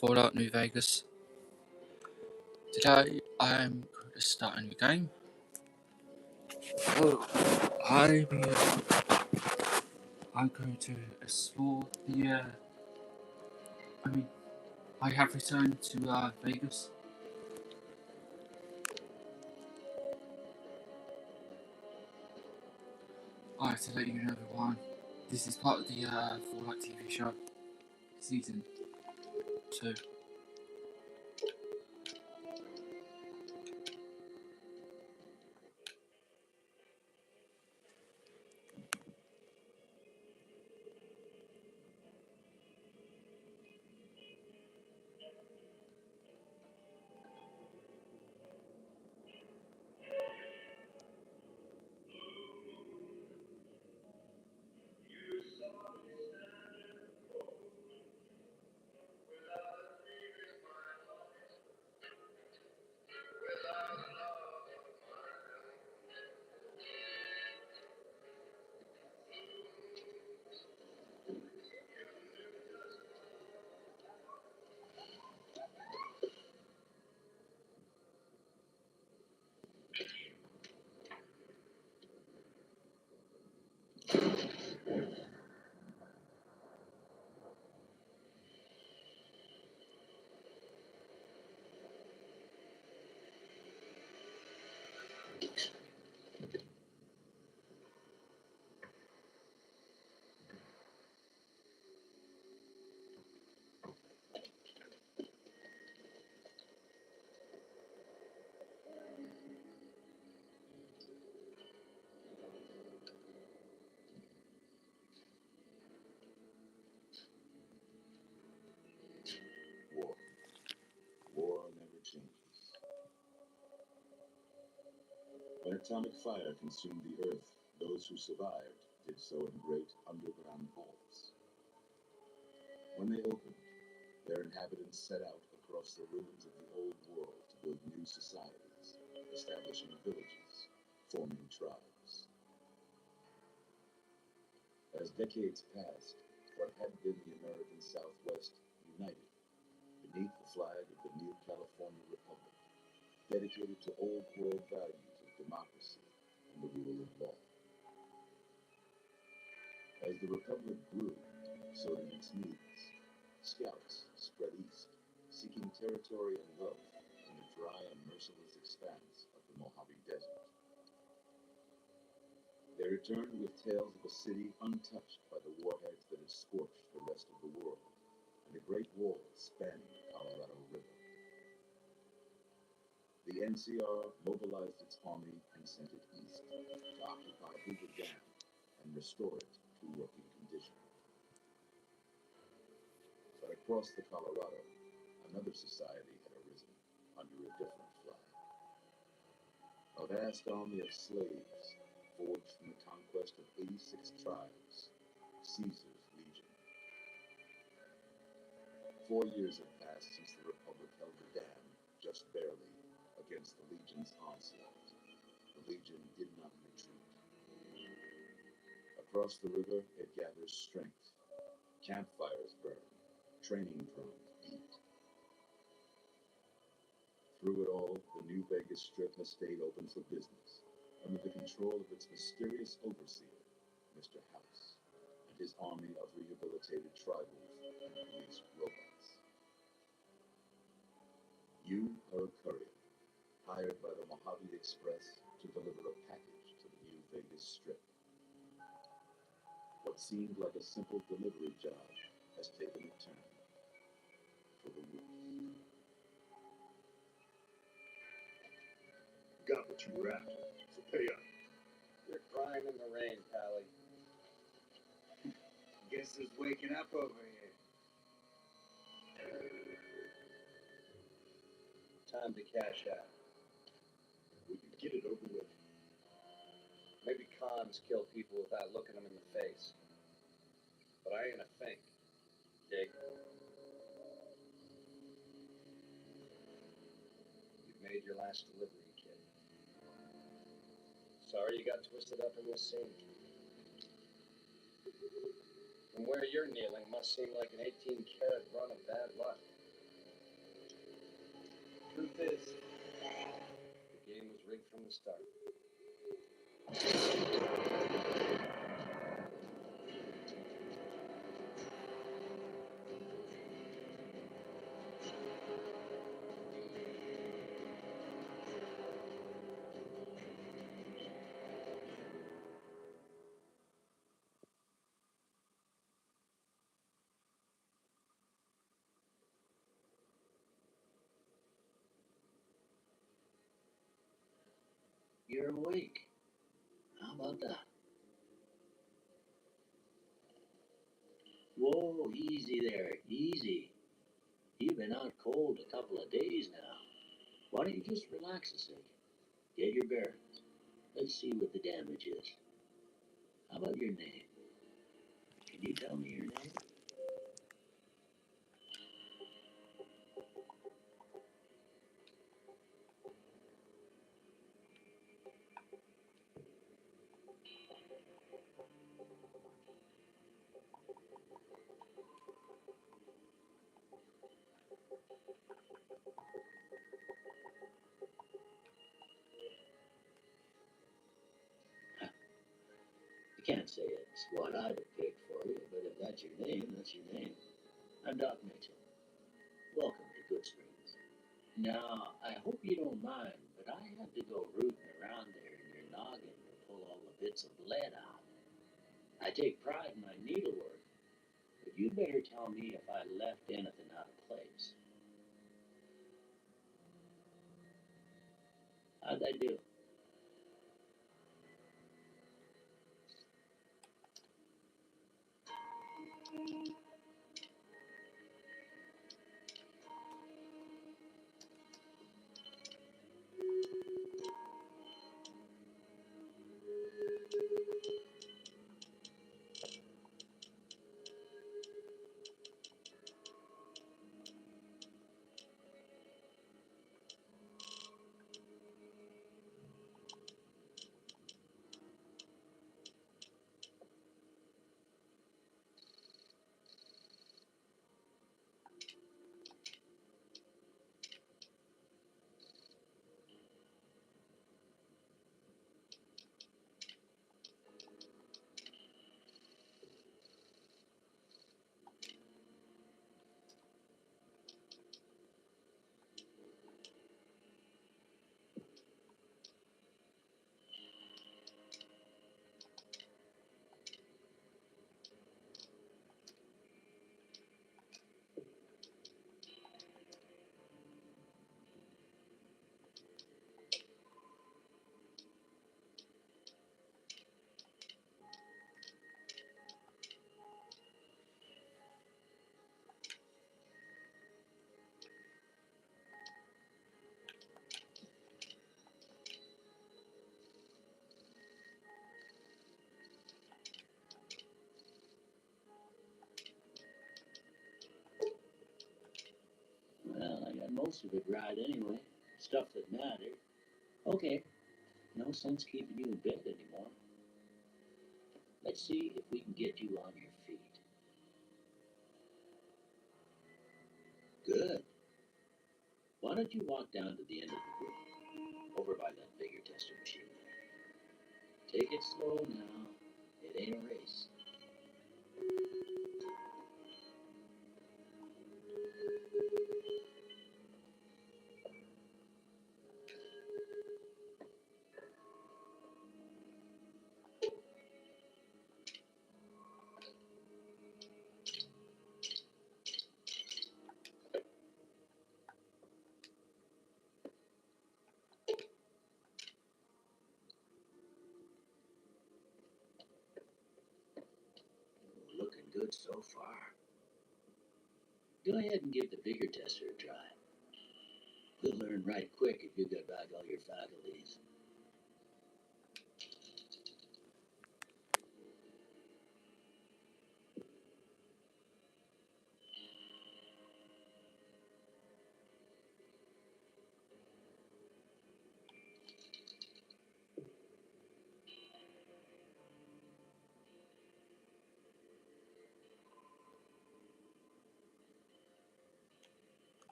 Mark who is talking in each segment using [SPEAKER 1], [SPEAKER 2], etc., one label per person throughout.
[SPEAKER 1] Fallout New Vegas. Today I'm going to start a new game. Oh, I'm going to explore the. I mean, I have returned to Vegas. Alright, to let you know, everyone, this is part of the Fallout TV show, season 2.
[SPEAKER 2] War. War never changes. When atomic fire consumed the Earth, those who survived did so in great underground vaults. When they opened, their inhabitants set out across the ruins of the old world to build new societies, establishing villages, forming tribes. As decades passed, what had been the American Southwest united beneath the flag of the new California Republic, dedicated to old world values of democracy and the rule of law. As the Republic grew, so did its needs. Scouts spread east, seeking territory and wealth in the dry and merciless expanse of the Mojave Desert. They returned with tales of a city untouched by the warheads that had scorched the rest of the world, and a great wall spanning the Colorado River. The NCR mobilized its army and sent it east to occupy Hoover Dam and restore it to working condition. But across the Colorado, another society had arisen under a different flag. A vast army of slaves forged from the conquest of 86 tribes, Caesar's Legion. 4 years had passed since the Republic held the dam, just barely, against the Legion's onslaught. The Legion did not retreat. Across the river, it gathers strength. Campfires burn, training drums beat. Through it all, the New Vegas Strip has stayed open for business, under the control of its mysterious overseer, Mr. House, and his army of rehabilitated tribals and police robots. You are a courier, hired by the Mojave Express to deliver a package to the New Vegas Strip. What seemed like a simple delivery job has taken a turn for the worse.
[SPEAKER 3] Got what you were after, so pay up.
[SPEAKER 4] You're crying in the rain, Pally.
[SPEAKER 5] Guess it's waking up over here.
[SPEAKER 4] Time to cash out.
[SPEAKER 3] We can get it over with.
[SPEAKER 4] Maybe cons kill people without looking them in the face. But I ain't gonna think. Dig. You've made your last delivery, kid. Sorry you got twisted up in this scene. From where you're kneeling must seem like an 18-karat run of bad luck. from the start.
[SPEAKER 6] You're awake. How about that? Whoa, easy there, easy. You've been out cold a couple of days now. Why don't you just relax a second? Get your bearings. Let's see what the damage is. How about your name? Can you tell me your name? I can't say it's what I'd have picked for you, but if that's your name, that's your name. I'm Doc Mitchell. Welcome to Good Springs. Now, I hope you don't mind, but I had to go rooting around there in your noggin to pull all the bits of lead out. I take pride in my needlework, but you better tell me if I left anything out of place. How'd I do? Well, I got most of it right anyway. Stuff that mattered. Okay, no sense keeping you in bed anymore. Let's see if we can get you on your feet. Good. Why don't you walk down to the end of the room, over by that bigger tester machine there. Take it slow now. It ain't a race. Looking good so far. Go ahead and give the bigger tester a try. You'll learn right quick if you get back all your faculties.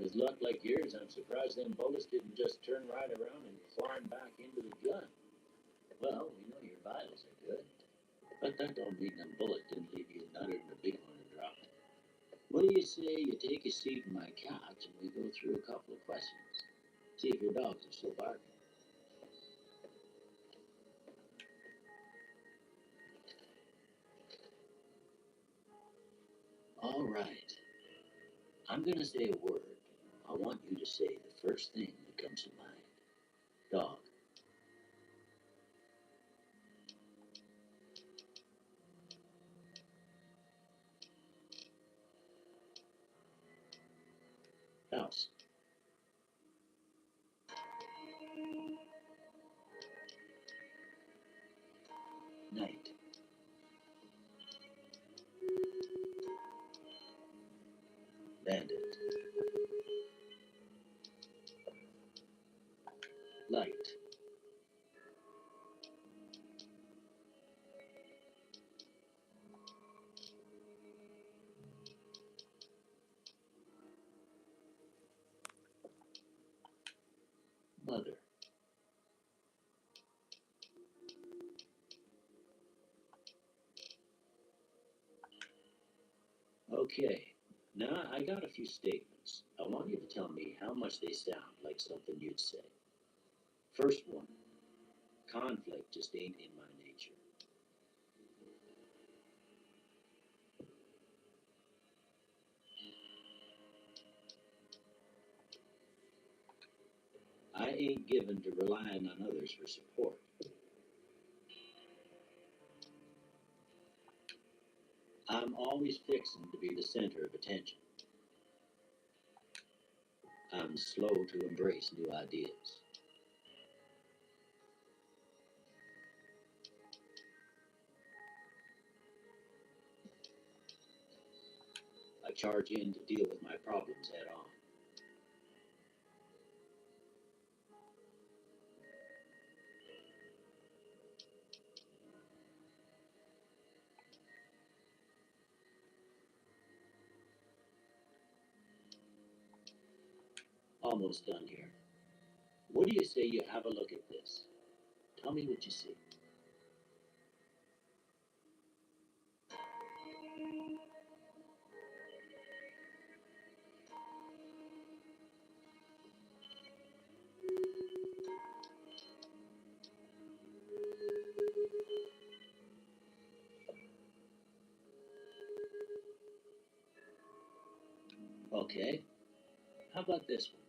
[SPEAKER 6] With luck like yours, I'm surprised them bullets didn't just turn right around and climb back into the gun. Well, we know your vitals are good, but that don't mean them bullets didn't leave you nutted and a big one to drop. What do you say you take a seat in my couch and we go through a couple of questions? See if your dogs are still barking. All right. I'm gonna say a word. I want you to say the first thing that comes to mind. Dog. House. Night. Bandit. Light. Mother. Okay. Now I got a few statements. I want you to tell me how much they sound like something you'd say. First one. Conflict just ain't in my nature. I ain't given to relying on others for support. I'm always fixing to be the center of attention. I'm slow to embrace new ideas. I charge in to deal with my problems head on. Almost done here. What do you say you have a look at this? Tell me what you see. Okay. How about this one?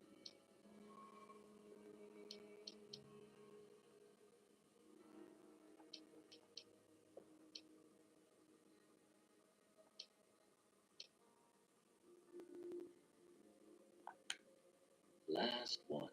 [SPEAKER 6] Last one.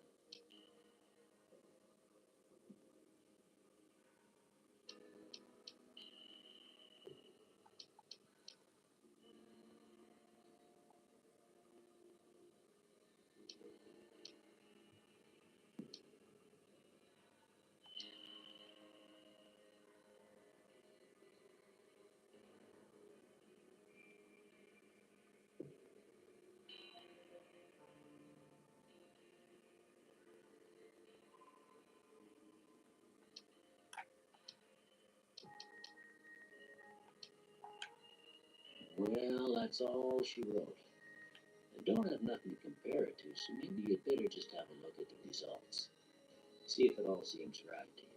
[SPEAKER 6] Well, that's all she wrote. I don't have nothing to compare it to, so maybe you'd better just have a look at the results. See if it all seems right to you.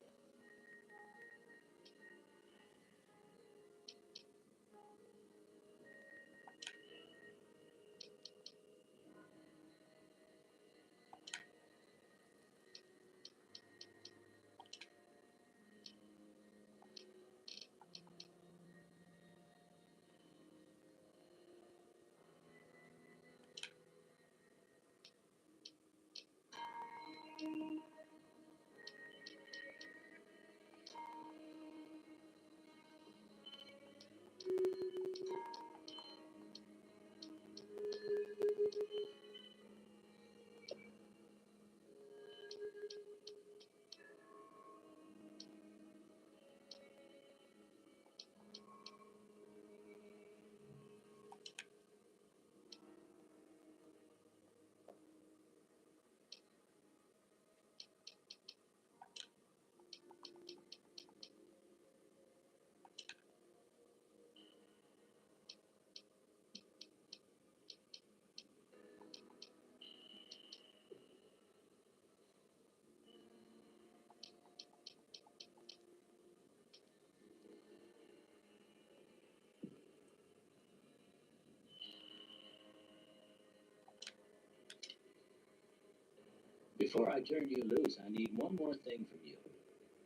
[SPEAKER 6] Before I turn you loose, I need one more thing from you.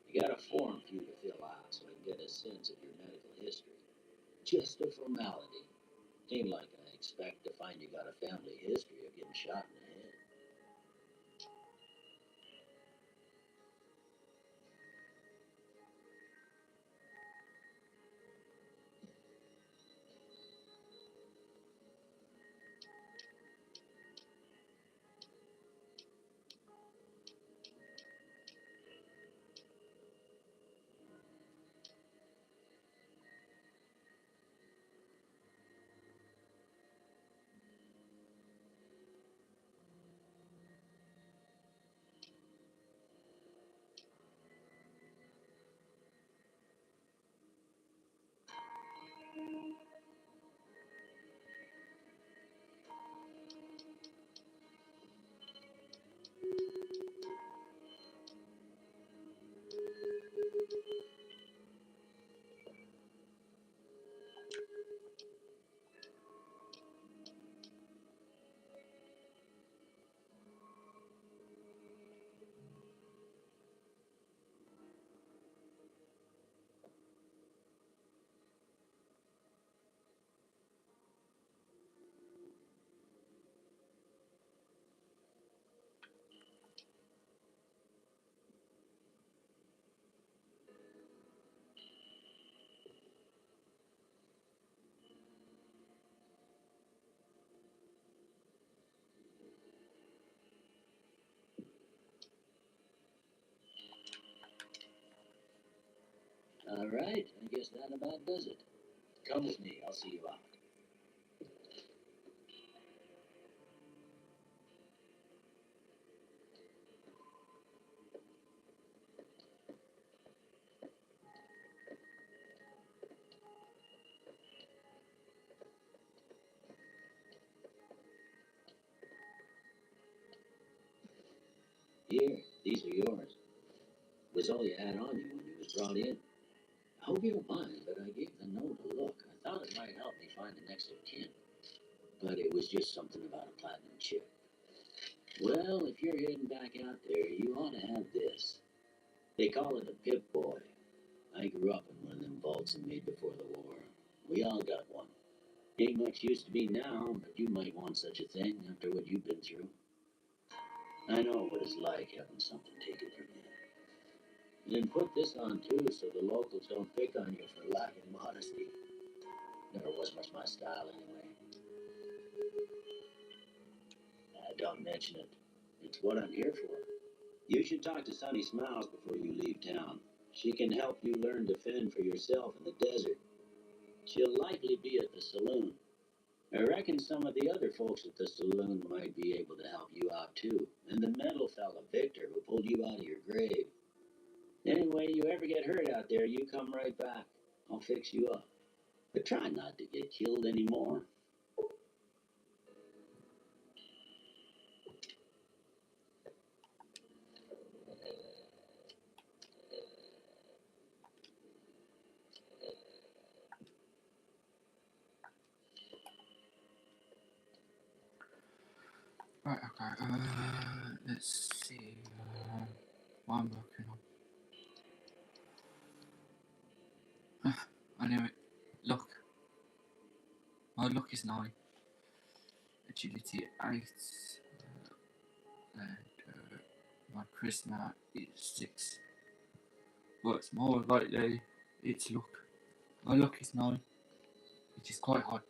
[SPEAKER 6] You got a form for you to fill out so I can get a sense of your medical history. Just a formality. Ain't like I expect to find you got a family history of getting shot in the head. All right, I guess that about does it. Come with me, I'll see you out. Here, these are yours. Was all you had on you when you was brought in. I hope you don't mind, but I gave the note a look. I thought it might help me find the next of kin. But it was just something about a platinum chip. Well, if you're heading back out there, you ought to have this. They call it a Pip Boy. I grew up in one of them vaults and made before the war. We all got one. Ain't much use to me now, but you might want such a thing after what you've been through. I know what it's like having something taken from you. And then put this on too, so the locals don't pick on you for lacking modesty. Never was much my style anyway. Don't mention it. It's what I'm here for. You should talk to Sunny Smiles before you leave town. She can help you learn to fend for yourself in the desert. She'll likely be at the saloon. I reckon some of the other folks at the saloon might be able to help you out too. And the metal fella, Victor, who pulled you out of your grave. Anyway, you ever get hurt out there, you come right back. I'll fix you up. But try not to get killed anymore.
[SPEAKER 1] Right, okay. Let's see. What I'm working on. I knew it. Luck. My luck is 9. Agility 8. And my charisma is 6. But it's more likely it's luck. My luck is 9, which is quite high.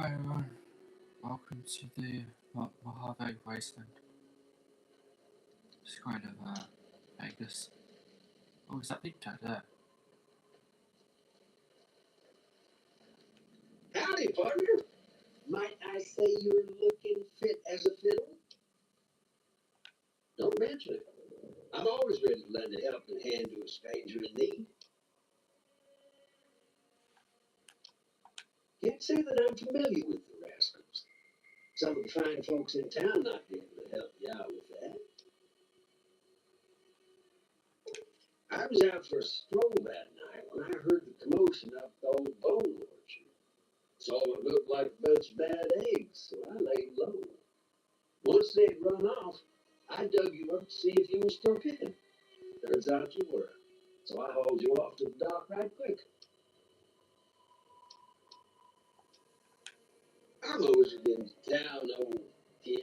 [SPEAKER 1] Hi everyone, welcome to the Mojave Wasteland. It's kind of Vegas. Oh, is that Big Toe there?
[SPEAKER 6] Howdy, partner. Might I say you're looking fit as a fiddle? Don't mention it. I'm always ready to lend a helping hand to a stranger in need. Can't say that I'm familiar with the rascals. Some of the fine folks in town might be able to help you out with that. I was out for a stroll that night when I heard the commotion up the old bone orchard. Saw what looked like a bunch of bad eggs, so I laid low. Once they'd run off, I dug you up to see if you were still kicking. Turns out you were. So I hauled you off to the dock right quick. I moseyed into town, 10,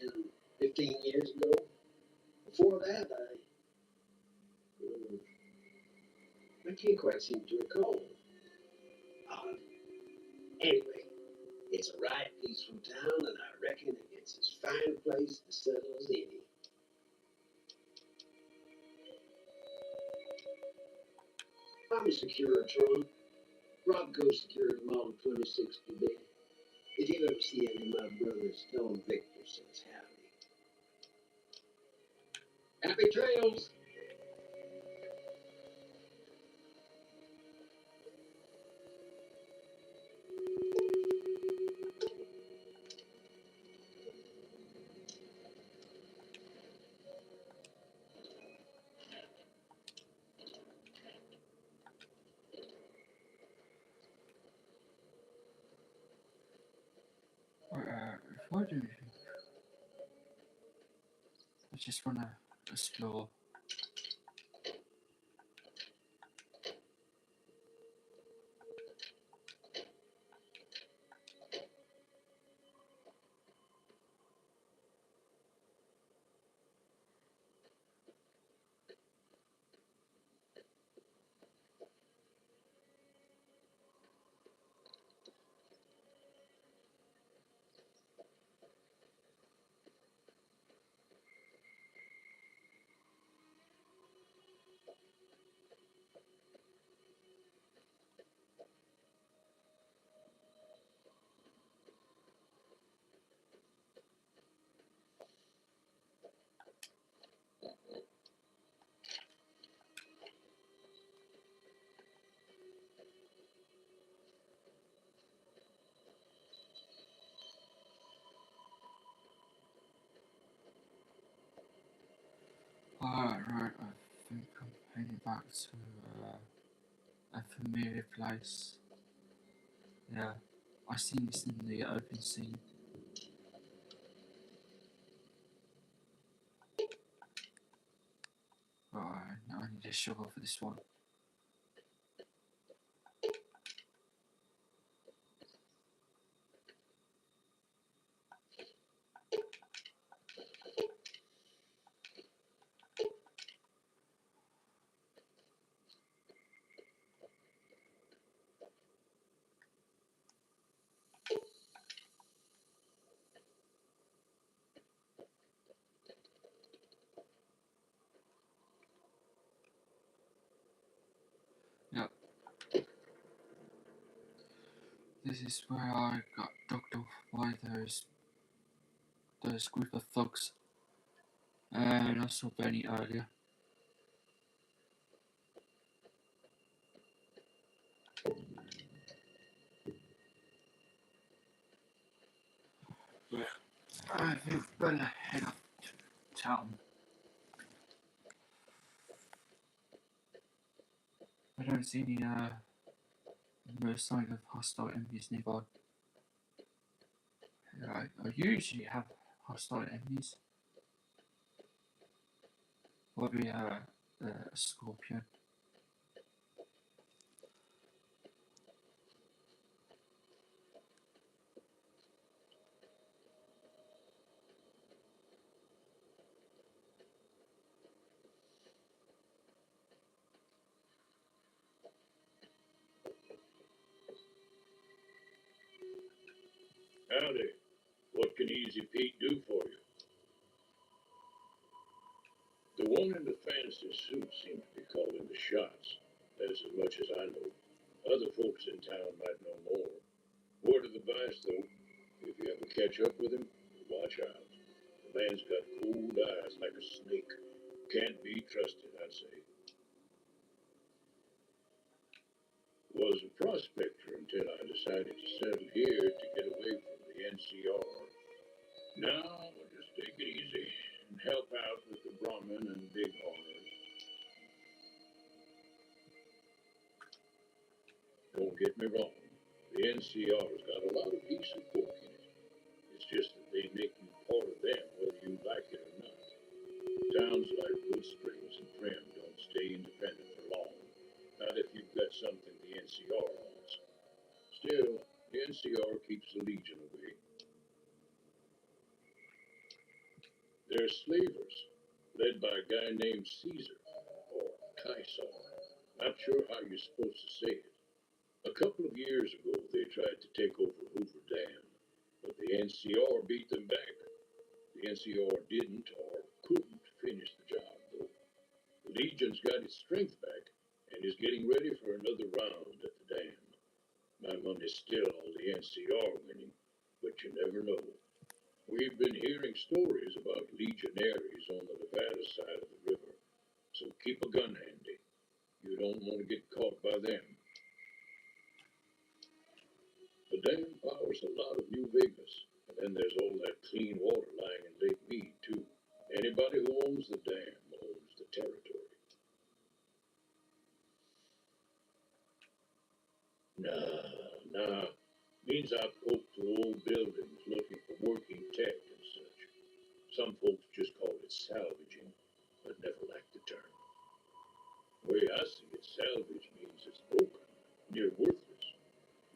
[SPEAKER 6] 15 years ago. Before that, I can't quite seem to recall. Anyway, it's a right peaceful town, and I reckon it's as fine a place to settle as any. I'm a Securitron. Robco Security Model 2060B. If you ever see any of my brothers, tell them Victor says howdy. Happy trails!
[SPEAKER 1] Before I do anything, I just want to explore. Alright, I think I'm heading back to a familiar place. Yeah, I've seen this in the open scene. Right, now I need a shovel for this one. Yep. This is where I got dropped off by those group of thugs. And I saw Benny earlier. I think better head up to town. I don't see any no sign of hostile enemies nearby. I usually have hostile enemies. Probably a scorpion.
[SPEAKER 3] Howdy. What can Easy Pete do for you? The one in the fancy suit seems to be calling the shots. That's as much as I know. Other folks in town might know more. Word of advice, though, if you ever catch up with him, watch out. The man's got cold eyes like a snake. Can't be trusted, I'd say. Was a prospector until I decided to settle here to get away from the NCR. Now we'll just take it easy and help out with the Brahmin and Bighorners. Don't get me wrong, the NCR's got a lot of decent folk in it. It's just that they make you part of them whether you like it or not. Towns like Goodsprings and Prim don't stay independent for long, not if you've got something the NCR owns. Still, the NCR keeps the Legion away. They're slavers, led by a guy named Caesar, or Caesar. Not sure how you're supposed to say it. A couple of years ago, they tried to take over Hoover Dam, but the NCR beat them back. The NCR didn't or couldn't finish the job, though. The Legion's got its strength back and is getting ready for another round at the dam. My money's still on the NCR winning, but you never know. We've been hearing stories about legionaries on the Nevada side of the river, so keep a gun handy. You don't want to get caught by them. The dam powers a lot of New Vegas, and then there's all that clean water lying in Lake Mead, too. Anybody who owns the dam owns the territory. Nah. Means I poke through old buildings looking for working tech and such. Some folks just call it salvaging, but never liked the term. The way I see it, salvage means it's broken, near worthless.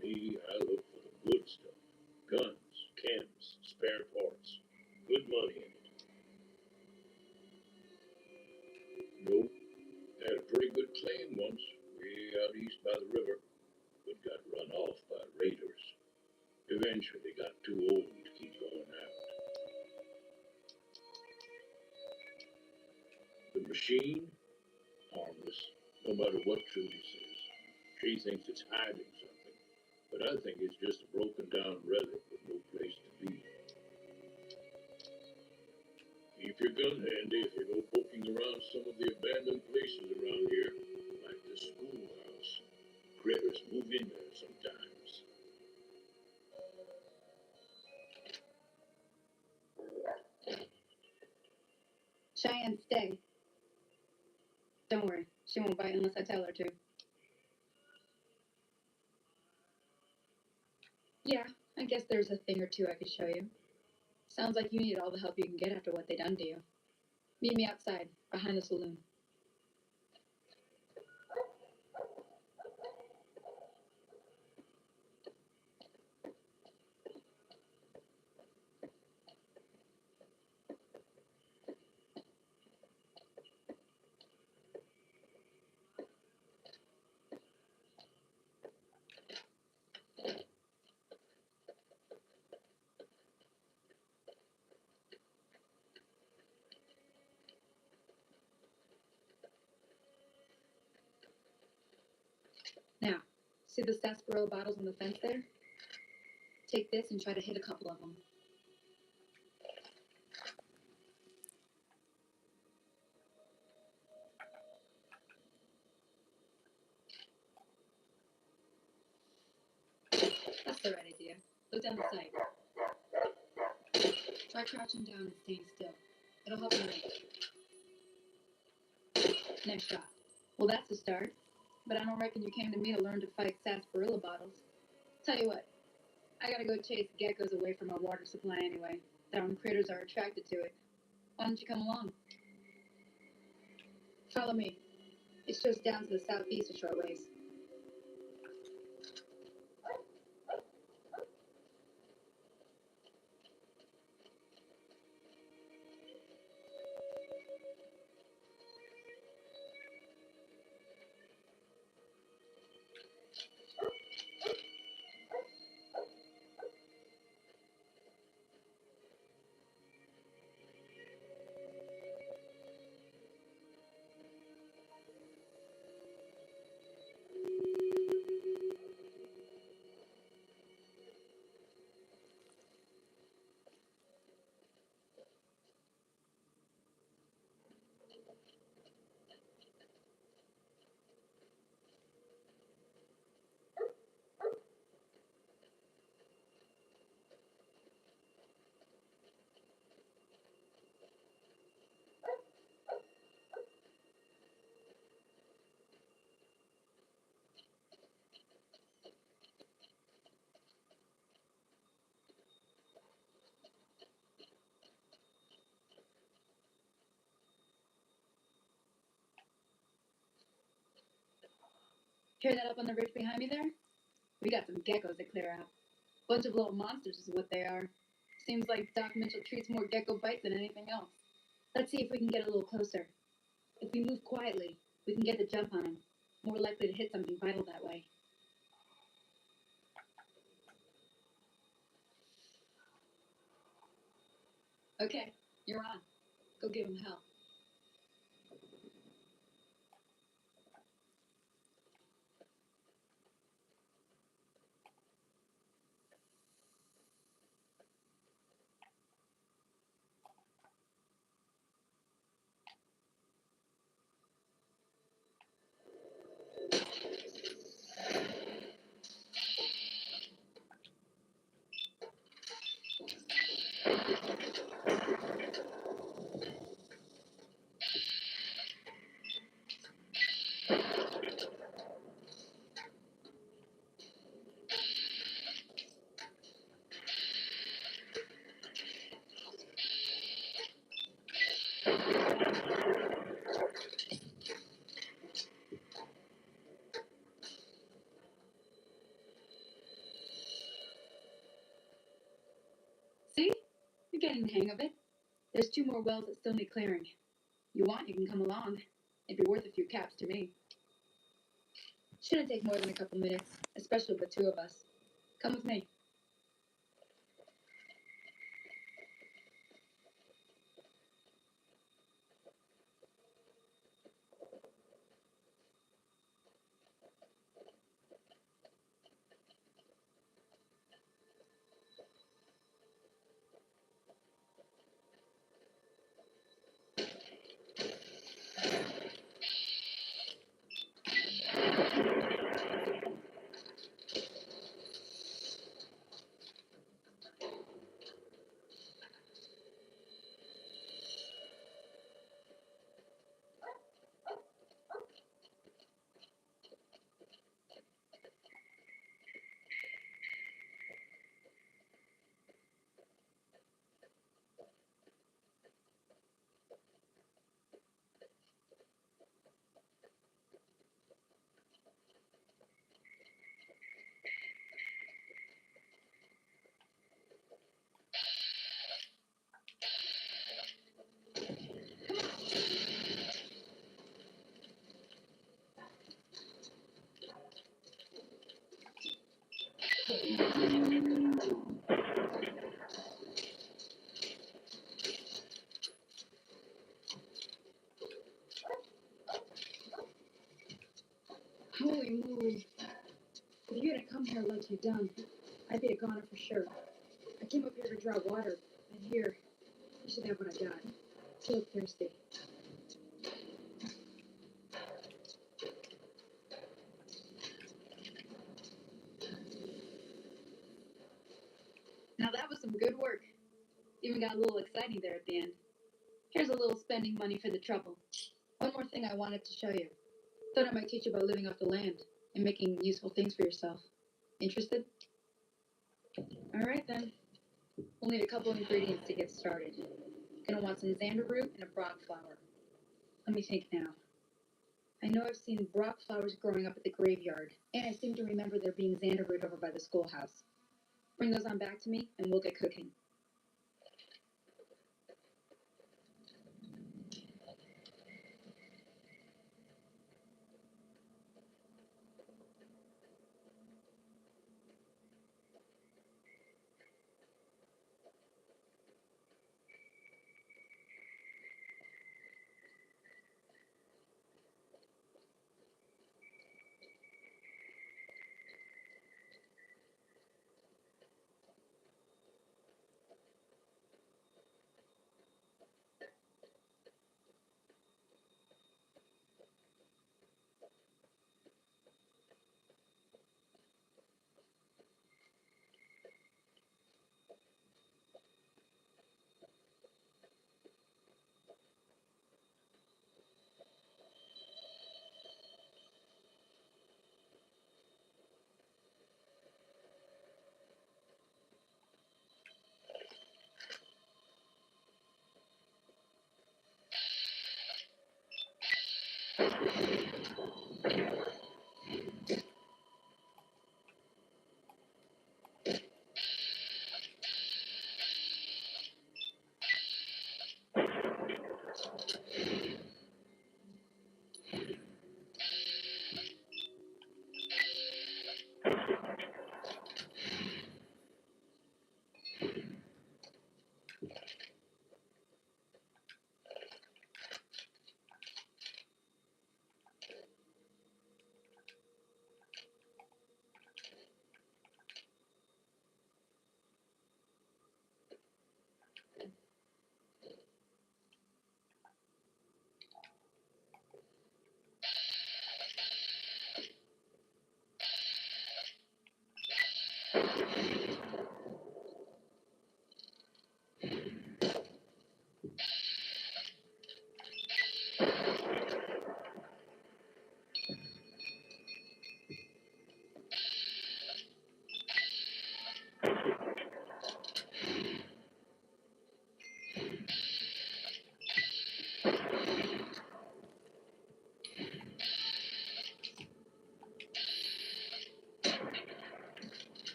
[SPEAKER 3] Me, I look for the good stuff. Guns, chems, spare parts. Good money in it. Nope. Had a pretty good claim once, way out east by the river, but got run off by raiders. Eventually got too old to keep going out. The machine? Harmless, no matter what Trudy says. She thinks it's hiding something, but I think it's just a broken down relic with no place to be. Keep your gun handy if you go poking around some of the abandoned places around here, like the schoolhouse. Critters move in there sometimes.
[SPEAKER 7] Cheyenne, stay. Don't worry, she won't bite unless I tell her to. Yeah, I guess there's a thing or two I could show you. Sounds like you need all the help you can get after what they done to you. Meet me outside, behind the saloon. Now, see the sarsaparilla bottles on the fence there? Take this and try to hit a couple of them. That's the right idea. Look down the sight. Try crouching down and staying still. It'll help you think. Next shot. Well, that's a start. But I don't reckon you came to me to learn to fight sarsaparilla bottles. Tell you what, I gotta go chase geckos away from our water supply anyway. Darn critters are attracted to it. Why don't you come along? Follow me. It's just down to the southeast a short ways. Hear that up on the ridge behind me there? We got some geckos to clear out. Bunch of little monsters is what they are. Seems like Doc Mitchell treats more gecko bites than anything else. Let's see if we can get a little closer. If we move quietly, we can get the jump on him. More likely to hit something vital that way. Okay, you're on. Go give him hell. See? You're getting the hang of it. There's 2 more wells that still need clearing. You want, you can come along. It'd be worth a few caps to me. Shouldn't take more than a couple minutes, especially with the 2 of us. Come with me. Holy moly. If you hadn't come here like you done, I'd be a goner for sure. I came up here to draw water, and here, you should have what I got. So thirsty. Now that was some good work. Even got a little exciting there at the end. Here's a little spending money for the trouble. One more thing I wanted to show you. Thought I might teach you about living off the land and making useful things for yourself. Interested? Alright then. We'll need a couple ingredients to get started. Gonna want some xander root and a brock flower. Let me think now. I know I've seen brock flowers growing up at the graveyard, and I seem to remember there being xander root over by the schoolhouse. Bring those on back to me, and we'll get cooking.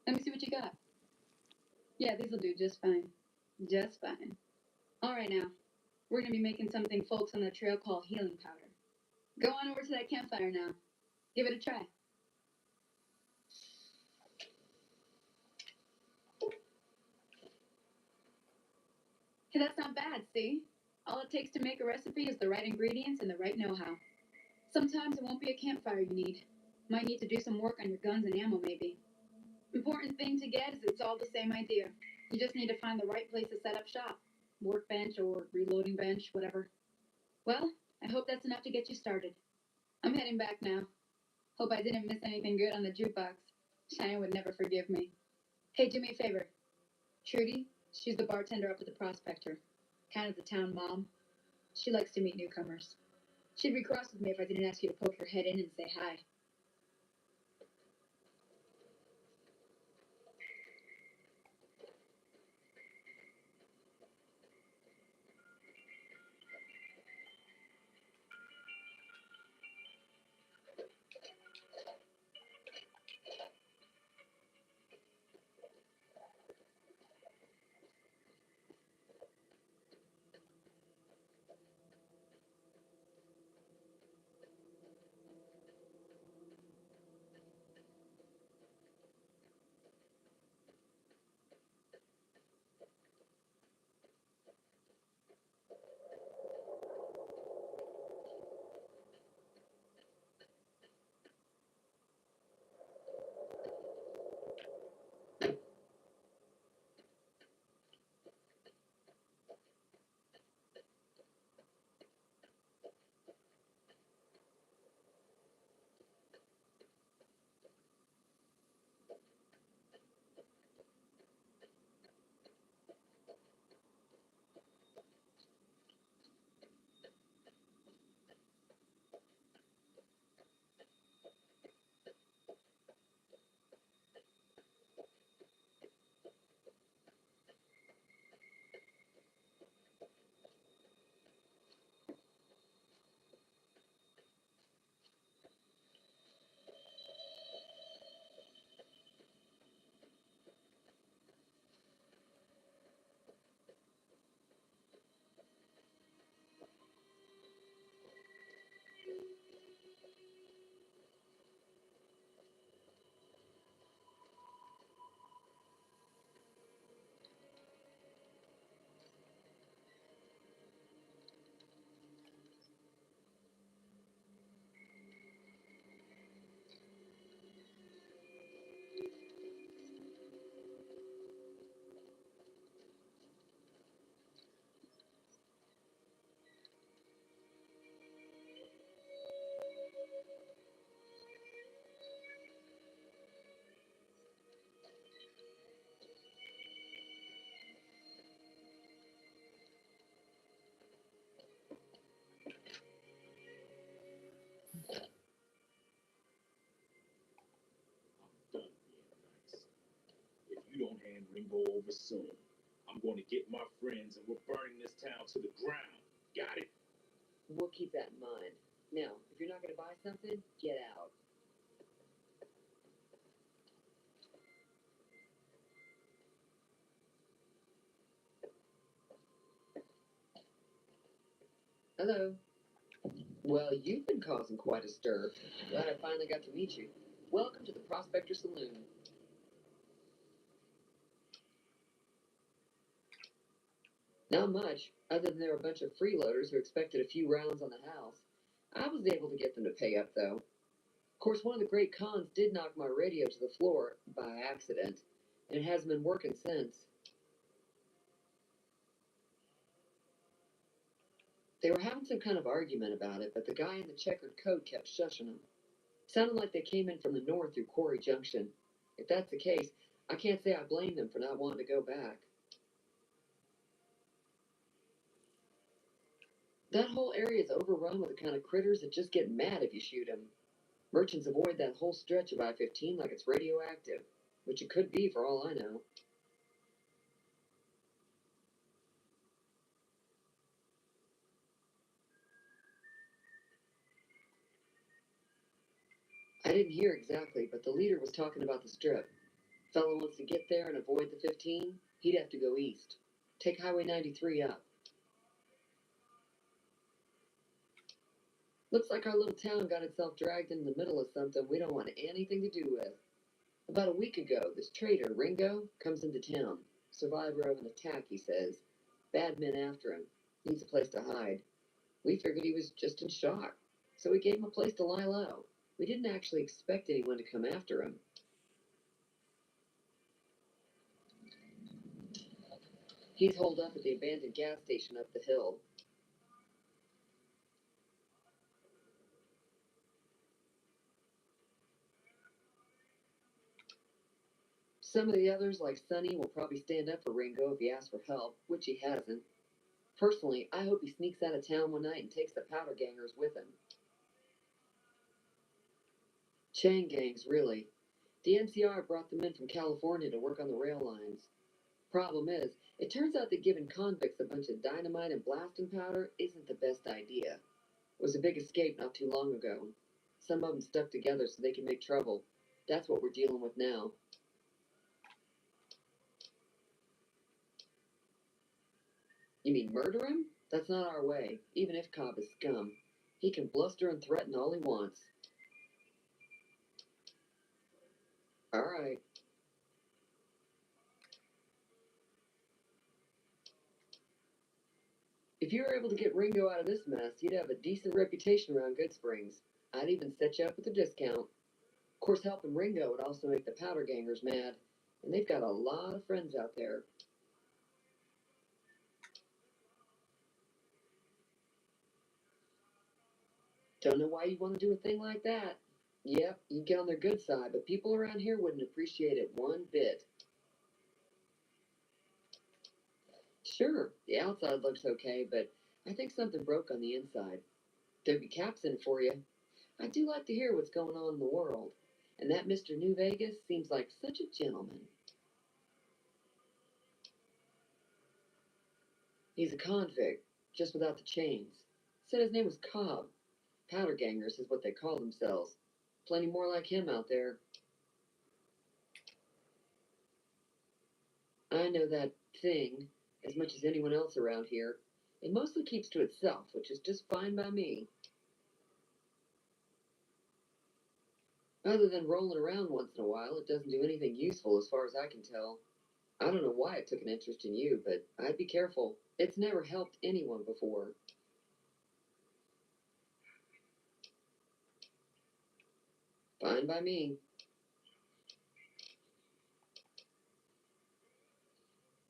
[SPEAKER 7] Let me see what you got. Yeah, this'll do just fine. Just fine. All right, now. We're going to be making something folks on the trail call healing powder. Go on over to that campfire now. Give it a try. Hey, that's not bad, see? All it takes to make a recipe is the right ingredients and the right know-how. Sometimes it won't be a campfire you need. Might need to do some work on your guns and ammo, maybe. Important thing to get is it's all the same idea. You just need to find the right place to set up shop. workbench or reloading bench, whatever. Well, I hope that's enough to get you started. I'm heading back now. Hope I didn't miss anything good on the jukebox. Cheyenne would never forgive me. Hey, do me a favor. Trudy, she's the bartender up at the Prospector. Kind of the town mom. She likes to meet newcomers. She'd be cross with me if I didn't ask you to poke your head in and say hi.
[SPEAKER 2] Done being nice. If you don't hand Ringo over soon, I'm going to get my friends and we're burning this town to the ground. Got it?
[SPEAKER 8] We'll keep that in mind. Now, if you're not going to buy something, get out. Hello. Well, you've been causing quite a stir. Glad I finally got to meet you. Welcome to the Prospector Saloon. Not much, other than they're a bunch of freeloaders who expected a few rounds on the house. I was able to get them to pay up, though. Of course, one of the great cons did knock my radio to the floor by accident, and it hasn't been working since. They were having some kind of argument about it, but the guy in the checkered coat kept shushing them. Sounded like they came in from the north through Quarry Junction. If that's the case, I can't say I blame them for not wanting to go back. That whole area is overrun with the kind of critters that just get mad if you shoot them. Merchants avoid that whole stretch of I-15 like it's radioactive, which it could be for all I know. I didn't hear exactly, but the leader was talking about the strip. Fellow wants to get there and avoid the 15, he'd have to go east. Take Highway 93 up. Looks like our little town got itself dragged into the middle of something we don't want anything to do with. About a week ago, this trader, Ringo, comes into town. Survivor of an attack, he says. Bad men after him. Needs a place to hide. We figured he was just in shock, so we gave him a place to lie low. We didn't actually expect anyone to come after him. He's holed up at the abandoned gas station up the hill. Some of the others, like Sonny, will probably stand up for Ringo if he asks for help, which he hasn't. Personally, I hope he sneaks out of town one night and takes the powder gangers with him. Chain gangs, really. The NCR brought them in from California to work on the rail lines. Problem is, it turns out that giving convicts a bunch of dynamite and blasting powder isn't the best idea. It was a big escape not too long ago. Some of them stuck together so they can make trouble. That's what we're dealing with now. You mean murder him? That's not our way, even if Cobb is scum. He can bluster and threaten all he wants. All right. If you were able to get Ringo out of this mess, you'd have a decent reputation around Goodsprings. I'd even set you up with a discount. Of course, helping Ringo would also make the powder gangers mad, and they've got a lot of friends out there. Don't know why you want to do a thing like that. Yep, you get on their good side, but people around here wouldn't appreciate it one bit. Sure, the outside looks okay, but I think something broke on the inside. There'd be caps in it for you. I do like to hear what's going on in the world, and that Mr. New Vegas seems like such a gentleman. He's a convict, just without the chains. Said his name was Cobb. Powder gangers is what they call themselves. Plenty more like him out there. I know that thing as much as anyone else around here. It mostly keeps to itself, which is just fine by me. Other than rolling around once in a while, it doesn't do anything useful as far as I can tell. I don't know why it took an interest in you, but I'd be careful. It's never helped anyone before. Fine by me.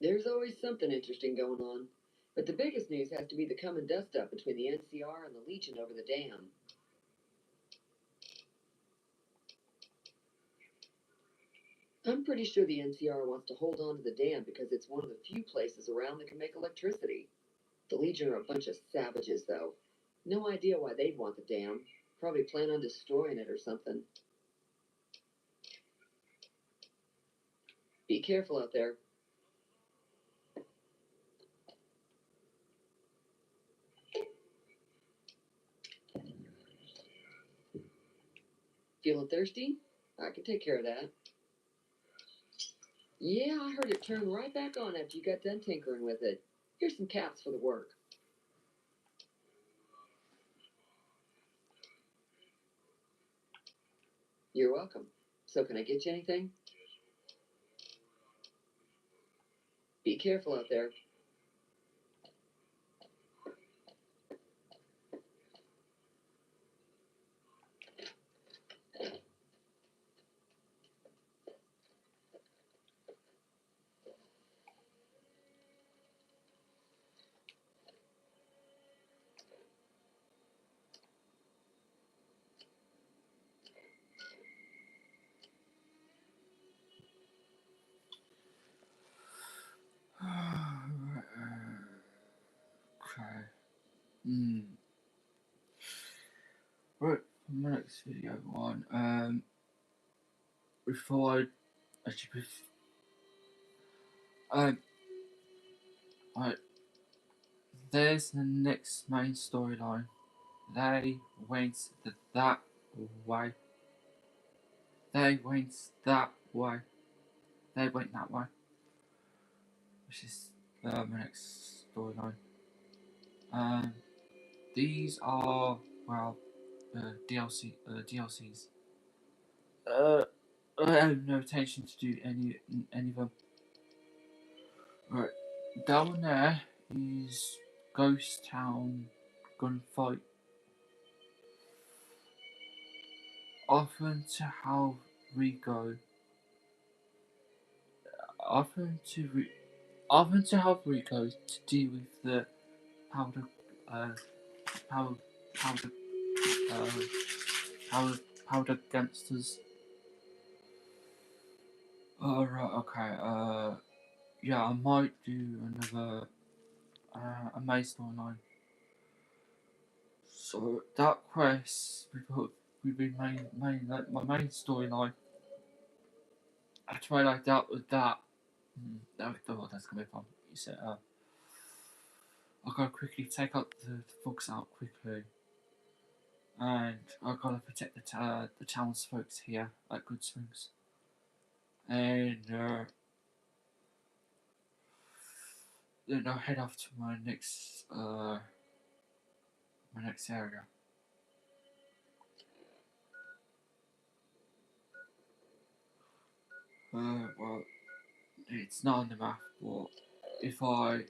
[SPEAKER 8] There's always something interesting going on. But the biggest news has to be the come and dust up between the NCR and the Legion over the dam. I'm pretty sure the NCR wants to hold on to the dam because it's one of the few places around that can make electricity. The Legion are a bunch of savages, though. No idea why they'd want the dam. Probably plan on destroying it or something. Be careful out there. Feeling thirsty? I can take care of that. Yeah, I heard it turn right back on after you got done tinkering with it. Here's some caps for the work. You're welcome. So can I get you anything? Be careful out there.
[SPEAKER 1] Okay. Right, my next video one. Before I actually, right, there's the next main storyline. They went that way. They went that way. They went that way. Which is my next storyline. These are, well, DLCs. I have no intention to do any of them. Right, down there is Ghost Town Gunfight. Often to how we go. Often to I've been to help Rico to deal with the powder, powder, powder, uh, powder gangsters. Right, okay, yeah, I might do another, a main storyline. So, that quest, we've been like, my main storyline. I tried like that with that. That's gonna be fun. You said, I gotta quickly take out the thugs out quickly. And I gotta protect the townsfolk here at Goodsprings. And, then I'll head off to my next area. Well, it's not on the map, but if I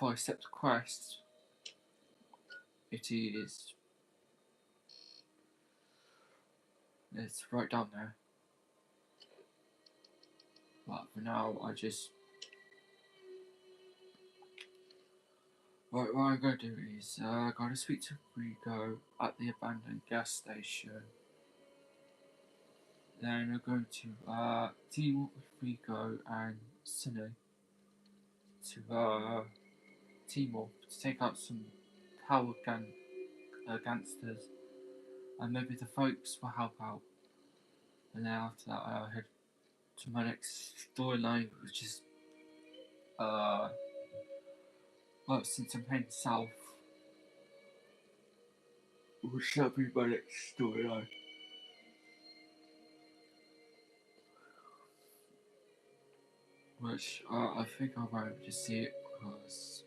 [SPEAKER 1] accept the quest, it is, it's right down there. But for now, I just, what I'm gonna do is, I gotta speak to Rico at the abandoned gas station. Then I'm going to team up with Rico and Sunny to team up to take out some power gangsters, and maybe the folks will help out. And then after that, I'll head to my next storyline, which is well, since I'm heading south, which shall be my next storyline. Which I think I won't just see it because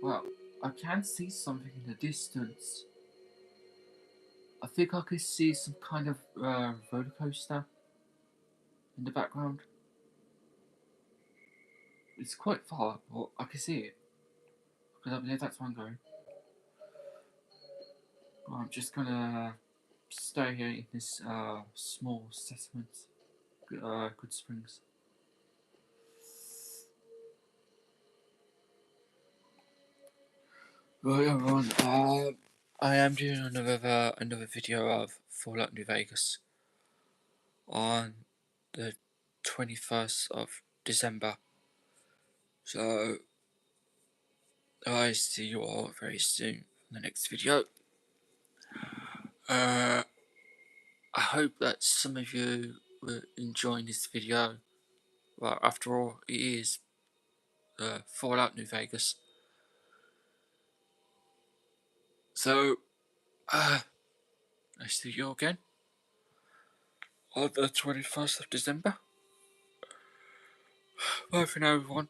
[SPEAKER 1] well, I can see something in the distance. I think I could see some kind of roller coaster in the background. It's quite far, but I can see it because I believe that's where I'm going. But I'm just gonna stay here in this small settlement, Goodsprings. Right, everyone. I am doing another video of Fallout New Vegas on the 21st of December. So I see you all very soon in the next video. I hope that some of you were enjoying this video. Well, after all, it is Fallout New Vegas. So, I see you again on the 21st of December. Bye for now, everyone.